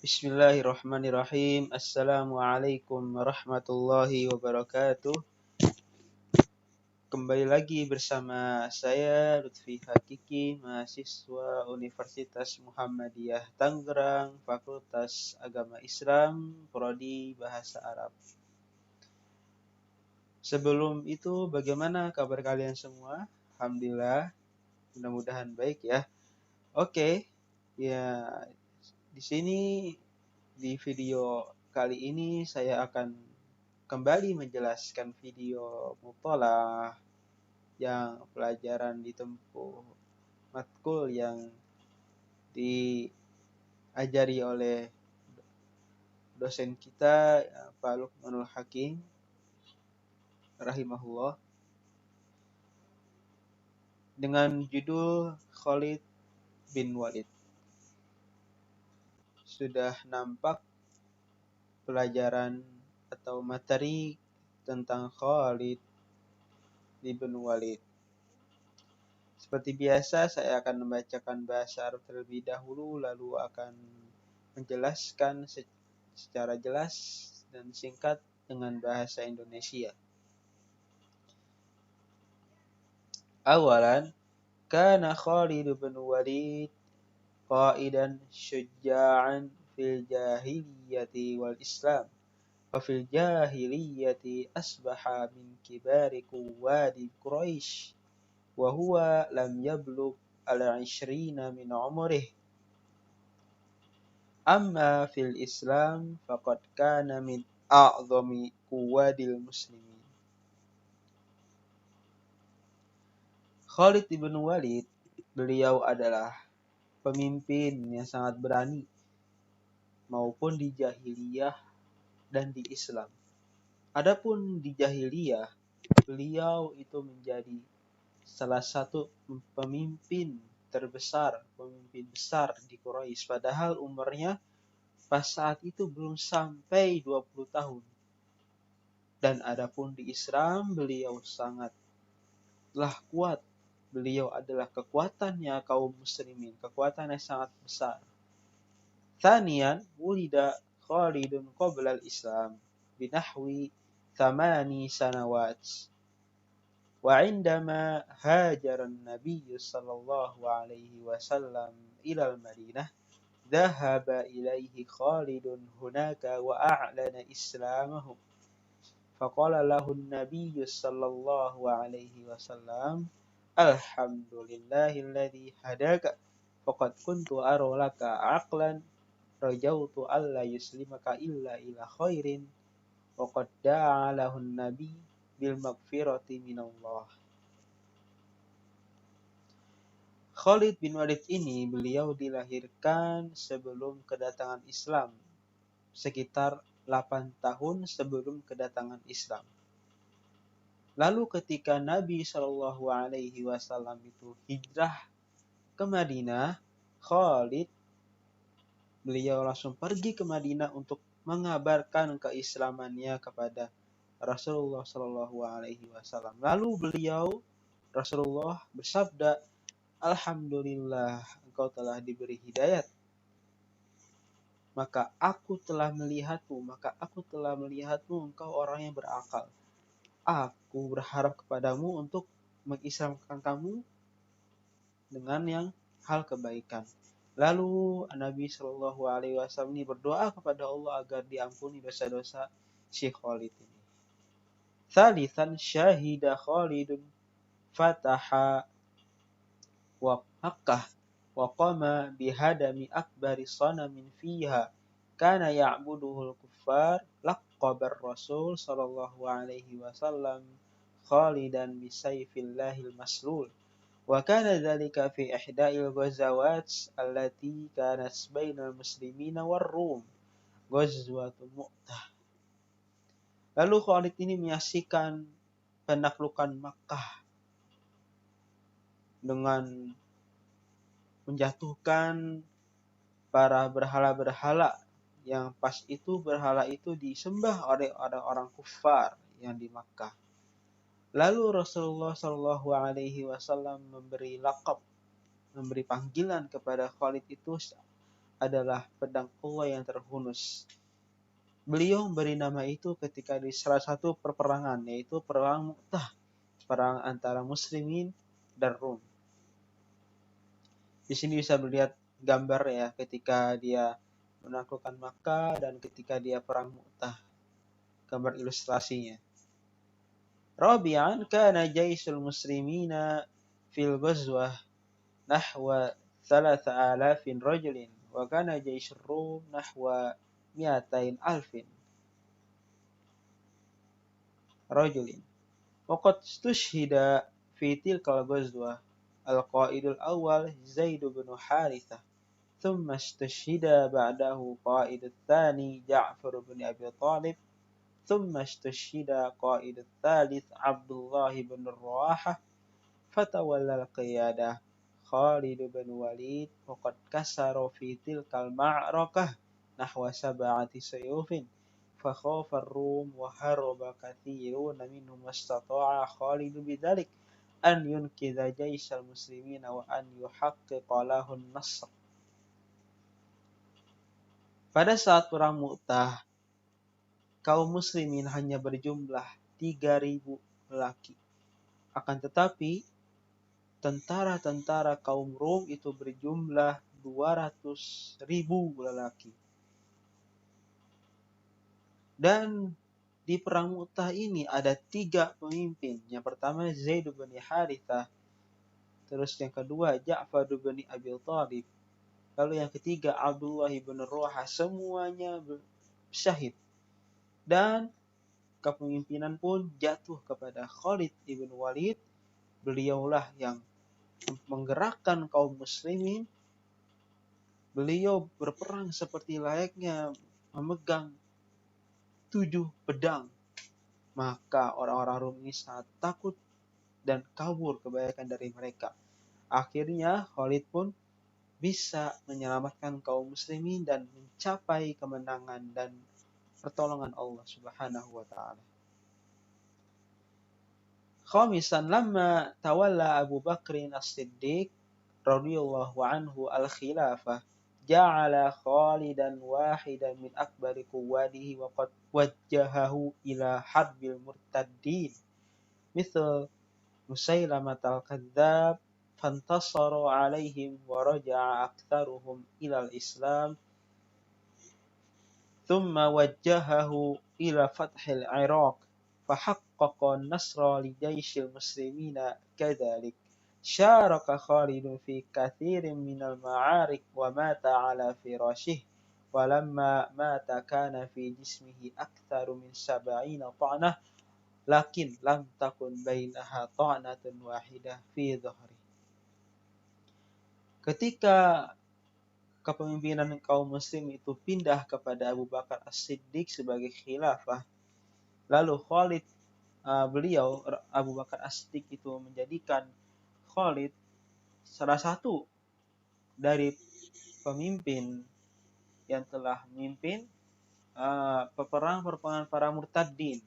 Bismillahirrahmanirrahim. Assalamualaikum warahmatullahi wabarakatuh. Kembali lagi bersama saya Lutfi Hakiki, mahasiswa Universitas Muhammadiyah Tangerang, Fakultas Agama Islam, Prodi Bahasa Arab. Sebelum itu, bagaimana kabar kalian semua? Alhamdulillah, mudah-mudahan baik ya. Oke, ya di sini di video kali ini saya akan kembali menjelaskan video muthalah yang pelajaran ditempuh matkul yang diajari oleh dosen kita Pak Luqmanul Hakim rahimahullah dengan judul Khalid bin Walid. Sudah nampak pelajaran atau materi tentang Khalid bin Walid. Seperti biasa, saya akan membacakan bahasa Arab terlebih dahulu, lalu akan menjelaskan secara jelas dan singkat dengan bahasa Indonesia. Awalan, kana Khalid bin Walid qaidan syuja'an fil jahiliyati wal Islam. Wa fil jahiliyati asbaha min kibari quwwadi Quraisy. Wa huwa lam yablugh al-'ishrina min umrihi. Amma fil Islam faqad kana min a'zami quwadil muslimin. Khalid bin Walid, beliau adalah pemimpin yang sangat berani maupun di jahiliyah dan di Islam. Adapun di jahiliyah, beliau itu menjadi salah satu pemimpin terbesar, pemimpin besar di Quraisy, padahal umurnya pas saat itu belum sampai 20 tahun. Dan adapun di Islam, beliau sangatlah kuat. Beliau adalah kekuatannya kaum muslimin, kekuatan yang sangat besar. Thaniyan, wulida Khalidun qabla al-Islam binahwi 8 sanawat. وعندما هاجر النبي صلى الله عليه وسلم إلى المدينة ذهب إليه خالد هناك وأعلن إسلامه فقال له النبي صلى الله عليه وسلم الحمد لله الذي هداك فقد كنت أرى لك عقلا رجوت ألا يسلمك إلا إلى خير وقد دعا له النبي bil maghfirati minallah. Khalid bin Walid ini beliau dilahirkan sebelum kedatangan Islam, sekitar 8 tahun sebelum kedatangan Islam. Lalu ketika Nabi Shallallahu Alaihi Wasallam itu hijrah ke Madinah, Khalid beliau langsung pergi ke Madinah untuk mengabarkan keislamannya kepada Rasulullah Shallallahu Alaihi Wasallam. Lalu Rasulullah bersabda, Alhamdulillah, engkau telah diberi hidayat. Maka aku telah melihatmu, engkau orang yang berakal. Aku berharap kepadamu untuk mengislamkan kamu dengan yang hal kebaikan. Lalu Nabi Shallallahu Alaihi Wasallam ini berdoa kepada Allah agar diampuni dosa-dosa si Khalid ini. Thalithan syahida Khalidun fataha wa Makkah wa qama bihadami akbari sanamin fiha kana ya'buduhul kuffar laqabar Rasul sallallahu alaihi wasallam Khalidan bisayfillahil maslul wa kana dhalika fi ihda'il ghazawat allati kanat bainal muslimina war Rum ghazwatul Mu'tah. Lalu Khalid ini menyaksikan penaklukan Makkah dengan menjatuhkan para berhala-berhala yang pas itu berhala itu disembah oleh orang-orang kufar yang di Makkah. Lalu Rasulullah Shallallahu Alaihi Wasallam memberi lakab, memberi panggilan kepada Khalid itu adalah pedang Allah yang terhunus. Beliau beri nama itu ketika di salah satu peperangan, yaitu perang Mu'tah, perang antara muslimin dan Rum. Di sini bisa melihat gambar ya ketika dia menaklukkan Makkah dan ketika dia perang Mu'tah. Gambar ilustrasinya. Rabi'an kana jaisul muslimina fil ghazwah nahwa 3000 rajulin wa kana jaisul Rum nahwa 200,000 rajulin. Waqad istushhida fi tilkal ghazwah al-qaidul awal Zaid bin Harithah. ثم استشهد بعده قائد الثاني جعفر بن أبي طالب ثم استشهد قائد الثالث عبد الله بن الرواحة فتولى القيادة خالد بن وليد وقد كسر في تلك المعركة نحو 7 سيوف فخاف الروم وهرب كثيرون منهم واستطاع خالد بذلك أن ينقذ جيش المسلمين وأن يحقق له النصر. Pada saat perang Mu'tah, kaum muslimin hanya berjumlah 3.000 lelaki. Akan tetapi, tentara-tentara kaum Rom itu berjumlah 200.000 lelaki. Dan di perang Mu'tah ini ada 3 pemimpin. Yang pertama Zaid bin Harithah. Terus yang kedua Ja'far bin Abi Thalib. Lalu yang ketiga Abdullah bin Rawaha. Semuanya syahid. Dan kepemimpinan pun jatuh kepada Khalid ibn Walid. Beliaulah yang menggerakkan kaum muslimin. Beliau berperang seperti layaknya memegang 7 pedang. Maka orang-orang Rum ini sangat takut dan kabur kebanyakan dari mereka. Akhirnya Khalid pun bisa menyelamatkan kaum muslimin dan mencapai kemenangan dan pertolongan Allah Subhanahu wa taala. Khamisan lamma tawalla Abu Bakr As-Siddiq radhiyallahu anhu al-khilafah ja'ala Khalidan wahidan min akbari quwwatihi wa qad wajjahahu ila harbil murtaddin misal Musailamah al-Kadzdzab fantasaru alaihim wa raja'a aktsaruhum ila al-Islam thumma wajjahahu ila fathil Iraq fahaqqaqa an-nasra li jayshil muslimina kadzalik syaraka Khalid fi katsirin minal ma'arik wa mata ala firashih walamma mata kana fi jismihi aktsaru min 70 ta'nah lakin lam takun bainaha ta'natun wahidah fi dhahri. Ketika kepemimpinan kaum muslim itu pindah kepada Abu Bakar As-Siddiq sebagai khilafah, lalu Khalid beliau Abu Bakar As-Siddiq itu menjadikan Khalid salah satu dari pemimpin yang telah memimpin peperangan para murtadin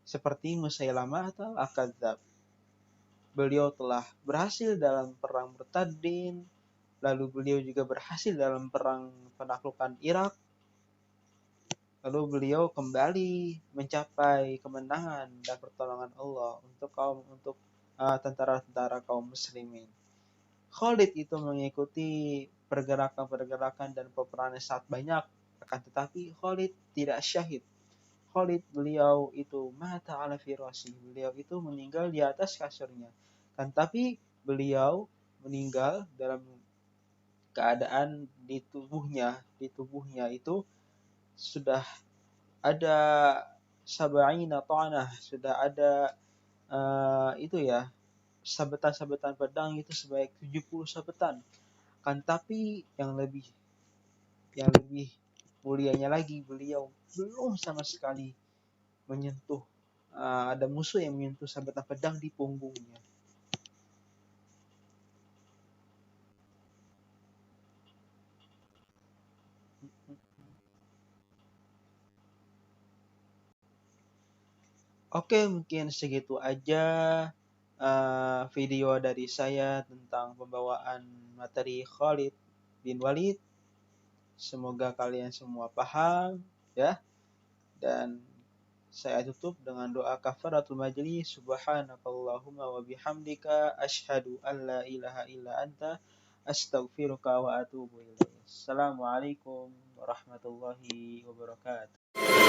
seperti Musailamah al-Kadzdzab. Beliau telah berhasil dalam perang murtadin, lalu beliau juga berhasil dalam perang penaklukan Irak. Lalu beliau kembali mencapai kemenangan dan pertolongan Allah untuk tentara-tentara kaum muslimin. Khalid itu mengikuti pergerakan-pergerakan dan peperangan sangat banyak, akan tetapi Khalid tidak syahid. Khalid beliau itu mata ala firasih, beliau itu meninggal di atas kasurnya. Kan tapi beliau meninggal dalam keadaan di tubuhnya itu sudah ada sab'ina ta'nah, sudah ada sabetan-sabetan pedang itu sebanyak 70 sabetan. Kan tapi yang lebih mulianya lagi, beliau belum sama sekali menyentuh ada musuh yang menyentuh sabetan pedang di punggungnya. Oke, mungkin segitu aja video dari saya tentang pembawaan materi Khalid bin Walid. Semoga kalian semua paham ya. Dan saya tutup dengan doa kafaratul majlis. Subhanakallahumma wa bihamdika asyhadu an la ilaha illa anta astaghfiruka wa atubu ilaik. Assalamualaikum warahmatullahi wabarakatuh.